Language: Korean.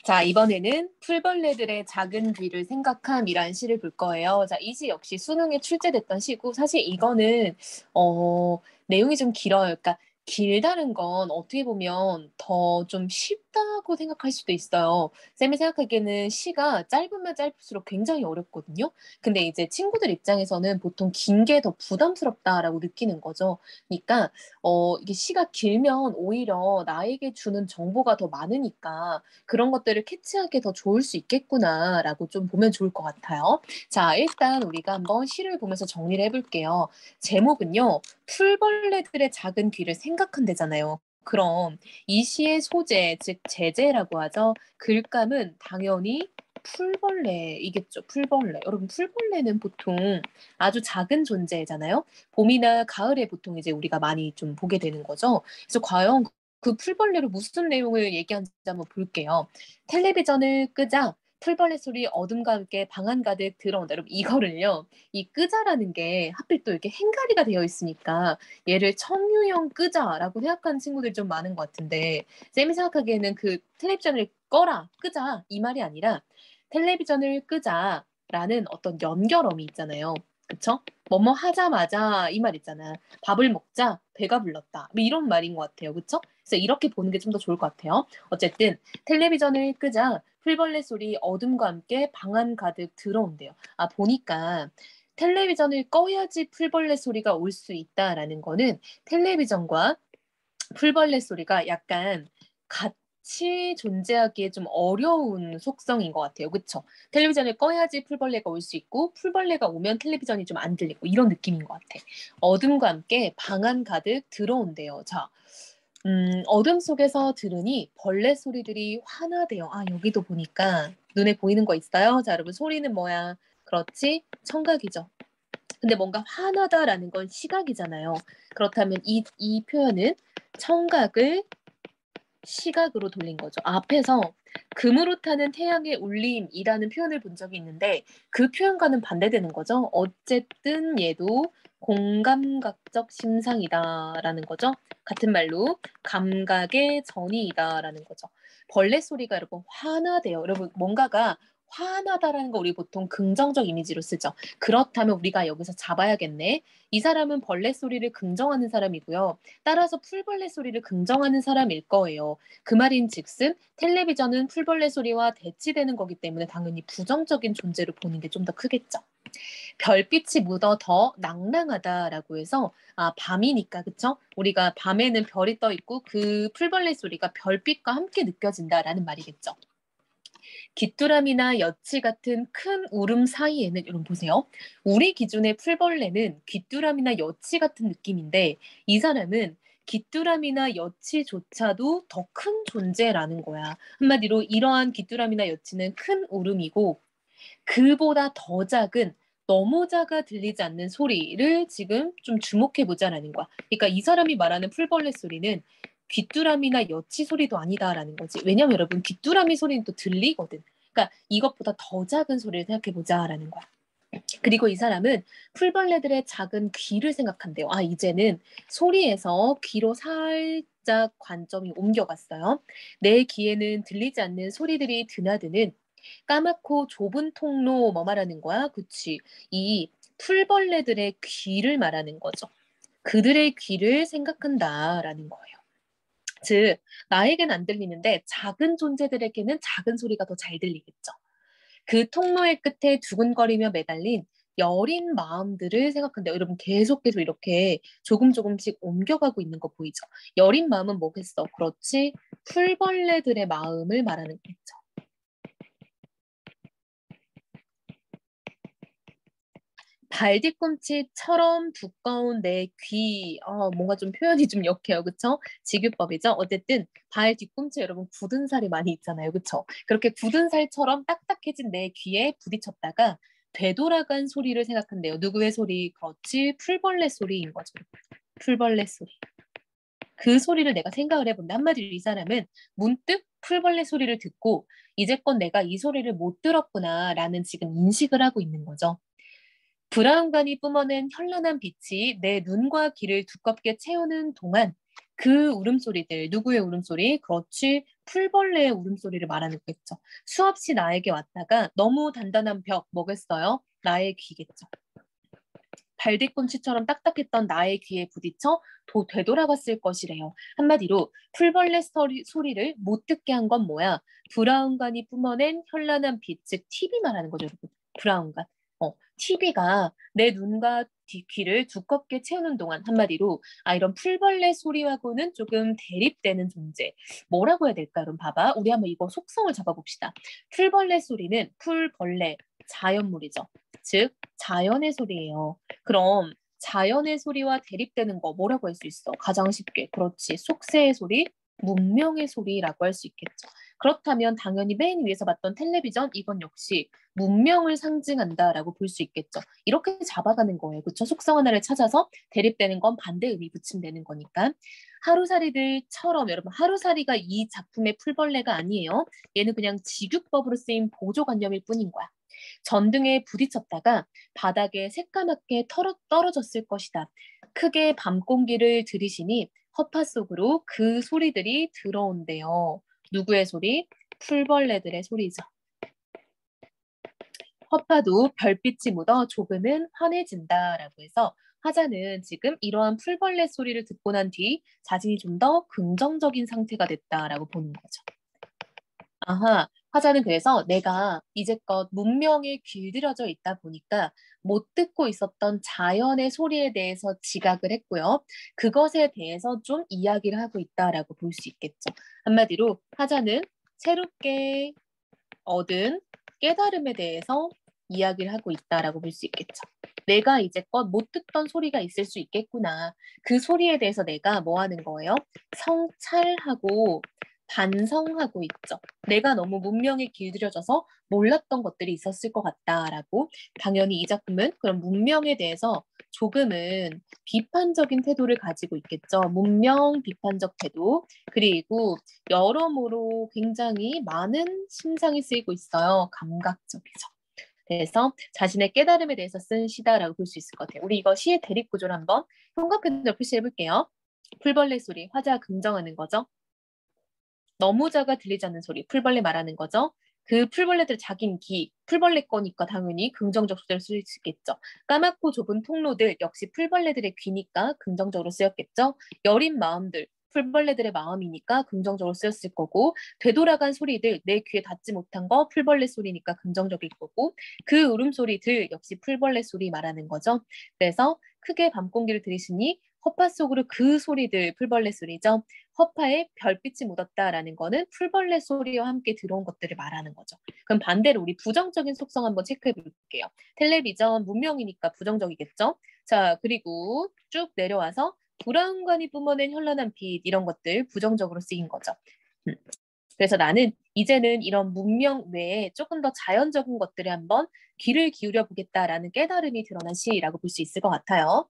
자, 이번에는 풀벌레들의 작은 귀를 생각함이란 시를 볼 거예요. 자, 이 시 역시 수능에 출제됐던 시고, 사실 이거는, 내용이 좀 길어요. 그러니까, 길다는 건 어떻게 보면 더 좀 쉽다고 생각할 수도 있어요. 쌤이 생각하기에는 시가 짧으면 짧을수록 굉장히 어렵거든요. 근데 이제 친구들 입장에서는 보통 긴 게 더 부담스럽다라고 느끼는 거죠. 그러니까, 이게 시가 길면 오히려 나에게 주는 정보가 더 많으니까, 그런 것들을 캐치하기에 더 좋을 수 있겠구나라고 좀 보면 좋을 것 같아요. 자, 일단 우리가 한번 시를 보면서 정리를 해볼게요. 제목은요, 풀벌레들의 작은 귀를 생각한대잖아요. 그럼 이 시의 소재, 즉 제재라고 하죠. 글감은 당연히 풀벌레이겠죠. 풀벌레. 여러분, 풀벌레는 보통 아주 작은 존재잖아요. 봄이나 가을에 보통 이제 우리가 많이 좀 보게 되는 거죠. 그래서 과연 그 풀벌레로 무슨 내용을 얘기하는지 한번 볼게요. 텔레비전을 끄자 풀벌레 소리 어둠과 함께 방 안 가득 들어온다. 여러분 이거를요. 이 끄자라는 게 하필 또 이렇게 행갈이가 되어 있으니까 얘를 청유형 끄자라고 생각하는 친구들이 좀 많은 것 같은데 쌤이 생각하기에는 그 텔레비전을 꺼라, 끄자 이 말이 아니라 텔레비전을 끄자라는 어떤 연결어미 있잖아요. 그쵸? 뭐뭐 하자마자 이 말 있잖아. 밥을 먹자 배가 불렀다. 뭐 이런 말인 것 같아요. 그쵸? 그래서 이렇게 보는 게 좀 더 좋을 것 같아요. 어쨌든 텔레비전을 끄자 풀벌레 소리 어둠과 함께 방 안 가득 들어온대요. 아 보니까 텔레비전을 꺼야지 풀벌레 소리가 올 수 있다라는 거는 텔레비전과 풀벌레 소리가 약간 같이 존재하기에 좀 어려운 속성인 것 같아요. 그쵸? 텔레비전을 꺼야지 풀벌레가 올 수 있고 풀벌레가 오면 텔레비전이 좀 안 들리고 이런 느낌인 것 같아. 어둠과 함께 방 안 가득 들어온대요. 자, 어둠 속에서 들으니 벌레 소리들이 환하대요. 아, 여기도 보니까 눈에 보이는 거 있어요? 자, 여러분 소리는 뭐야? 그렇지? 청각이죠. 근데 뭔가 환하다라는 건 시각이잖아요. 그렇다면 이 표현은 청각을 시각으로 돌린 거죠. 앞에서 금으로 타는 태양의 울림이라는 표현을 본 적이 있는데 그 표현과는 반대되는 거죠. 어쨌든 얘도 공감각적 심상이다라는 거죠. 같은 말로 감각의 전이이다라는 거죠. 벌레 소리가 여러분 환하대요. 여러분 뭔가가 환하다라는 거 우리 보통 긍정적 이미지로 쓰죠. 그렇다면 우리가 여기서 잡아야겠네. 이 사람은 벌레 소리를 긍정하는 사람이고요. 따라서 풀벌레 소리를 긍정하는 사람일 거예요. 그 말인즉슨 텔레비전은 풀벌레 소리와 대치되는 거기 때문에 당연히 부정적인 존재로 보는 게 좀 더 크겠죠. 별빛이 묻어 더 낭낭하다라고 해서 밤이니까 그쵸? 우리가 밤에는 별이 떠 있고 그 풀벌레 소리가 별빛과 함께 느껴진다라는 말이겠죠. 귀뚜라미나 여치 같은 큰 울음 사이에는 여러분 보세요. 우리 기준의 풀벌레는 귀뚜라미나 여치 같은 느낌인데 이 사람은 귀뚜라미나 여치조차도 더 큰 존재라는 거야. 한마디로 이러한 귀뚜라미나 여치는 큰 울음이고 그보다 더 작은 너무 작아 들리지 않는 소리를 지금 좀 주목해 보자라는 거야. 그러니까 이 사람이 말하는 풀벌레 소리는 귀뚜라미나 여치 소리도 아니다라는 거지. 왜냐면 여러분 귀뚜라미 소리는 또 들리거든. 그러니까 이것보다 더 작은 소리를 생각해 보자라는 거야. 그리고 이 사람은 풀벌레들의 작은 귀를 생각한대요. 아, 이제는 소리에서 귀로 살짝 관점이 옮겨갔어요. 내 귀에는 들리지 않는 소리들이 드나드는 까맣고 좁은 통로 뭐 말하는 거야? 그치. 이 풀벌레들의 귀를 말하는 거죠. 그들의 귀를 생각한다라는 거예요. 즉, 나에겐 안 들리는데 작은 존재들에게는 작은 소리가 더 잘 들리겠죠. 그 통로의 끝에 두근거리며 매달린 여린 마음들을 생각한다. 여러분 계속 이렇게 조금씩 옮겨가고 있는 거 보이죠? 여린 마음은 뭐겠어? 그렇지. 풀벌레들의 마음을 말하는 거겠죠. 발뒤꿈치처럼 두꺼운 내 귀. 뭔가 좀 표현이 좀 역해요. 그쵸? 직유법이죠. 어쨌든 발 뒤꿈치 여러분 굳은 살이 많이 있잖아요. 그쵸? 그렇게 굳은 살처럼 딱딱해진 내 귀에 부딪혔다가 되돌아간 소리를 생각한대요. 누구의 소리? 그렇지. 풀벌레 소리인 거죠. 풀벌레 소리. 그 소리를 내가 생각을 해본다. 한마디로 이 사람은 문득 풀벌레 소리를 듣고 이제껏 내가 이 소리를 못 들었구나라는 지금 인식을 하고 있는 거죠. 브라운관이 뿜어낸 현란한 빛이 내 눈과 귀를 두껍게 채우는 동안 그 울음소리들, 누구의 울음소리? 그렇지, 풀벌레의 울음소리를 말하는 거겠죠. 수없이 나에게 왔다가 너무 단단한 벽 뭐겠어요? 나의 귀겠죠. 발뒤꿈치처럼 딱딱했던 나의 귀에 부딪혀 되돌아갔을 것이래요. 한마디로 풀벌레 소리를 못 듣게 한 건 뭐야? 브라운관이 뿜어낸 현란한 빛, 즉 TV 말하는 거죠, 여러분. 브라운관. TV가 내 눈과 귀를 두껍게 채우는 동안 한마디로 이런 풀벌레 소리하고는 조금 대립되는 존재. 뭐라고 해야 될까? 여러분 봐봐. 우리 한번 이거 속성을 잡아봅시다. 풀벌레 소리는 풀벌레, 자연물이죠. 즉 자연의 소리예요. 그럼 자연의 소리와 대립되는 거 뭐라고 할 수 있어? 가장 쉽게. 그렇지. 속세의 소리, 문명의 소리라고 할 수 있겠죠. 그렇다면 당연히 맨 위에서 봤던 텔레비전 이건 역시 문명을 상징한다라고 볼 수 있겠죠. 이렇게 잡아가는 거예요. 그렇죠? 속성 하나를 찾아서 대립되는 건 반대 의미 붙이면 되는 거니까. 하루살이들처럼 여러분 하루살이가 이 작품의 풀벌레가 아니에요. 얘는 그냥 직육법으로 쓰인 보조관념일 뿐인 거야. 전등에 부딪혔다가 바닥에 새까맣게 떨어졌을 것이다. 크게 밤 공기를 들이시니 허파 속으로 그 소리들이 들어온대요. 누구의 소리? 풀벌레들의 소리죠. 허파도 별빛이 묻어 조금은 환해진다라고 해서 화자는 지금 이러한 풀벌레 소리를 듣고 난 뒤 자신이 좀 더 긍정적인 상태가 됐다라고 보는 거죠. 아하, 화자는 그래서 내가 이제껏 문명에 길들여져 있다 보니까 못 듣고 있었던 자연의 소리에 대해서 지각을 했고요. 그것에 대해서 좀 이야기를 하고 있다라고 볼 수 있겠죠. 한마디로 화자는 새롭게 얻은 깨달음에 대해서 이야기를 하고 있다라고 볼 수 있겠죠. 내가 이제껏 못 듣던 소리가 있을 수 있겠구나. 그 소리에 대해서 내가 뭐 하는 거예요? 성찰하고 반성하고 있죠. 내가 너무 문명에 길들여져서 몰랐던 것들이 있었을 것 같다라고. 당연히 이 작품은 그런 문명에 대해서 조금은 비판적인 태도를 가지고 있겠죠. 문명 비판적 태도. 그리고 여러모로 굉장히 많은 심상이 쓰이고 있어요. 감각적이죠. 그래서 자신의 깨달음에 대해서 쓴 시다라고 볼 수 있을 것 같아요. 우리 이거 시의 대립 구조를 한번 형광펜으로 표시해 볼게요. 풀벌레 소리, 화자 긍정하는 거죠. 너무 작아 들리지 않는 소리, 풀벌레 말하는 거죠. 그 풀벌레들 자긴 귀, 풀벌레 거니까 당연히 긍정적 소재를 쓸 수 있겠죠. 까맣고 좁은 통로들 역시 풀벌레들의 귀니까 긍정적으로 쓰였겠죠. 여린 마음들, 풀벌레들의 마음이니까 긍정적으로 쓰였을 거고, 되돌아간 소리들, 내 귀에 닿지 못한 거 풀벌레 소리니까 긍정적일 거고, 그 울음소리들 역시 풀벌레 소리 말하는 거죠. 그래서 크게 밤 공기를 들이시니 허파 속으로 그 소리들 풀벌레 소리죠. 허파에 별빛이 묻었다라는 거는 풀벌레 소리와 함께 들어온 것들을 말하는 거죠. 그럼 반대로 우리 부정적인 속성 한번 체크해 볼게요. 텔레비전 문명이니까 부정적이겠죠. 자, 그리고 쭉 내려와서 브라운관이 뿜어낸 현란한 빛 이런 것들 부정적으로 쓰인 거죠. 그래서 나는 이제는 이런 문명 외에 조금 더 자연적인 것들에 한번 귀를 기울여 보겠다라는 깨달음이 드러난 시라고 볼 수 있을 것 같아요.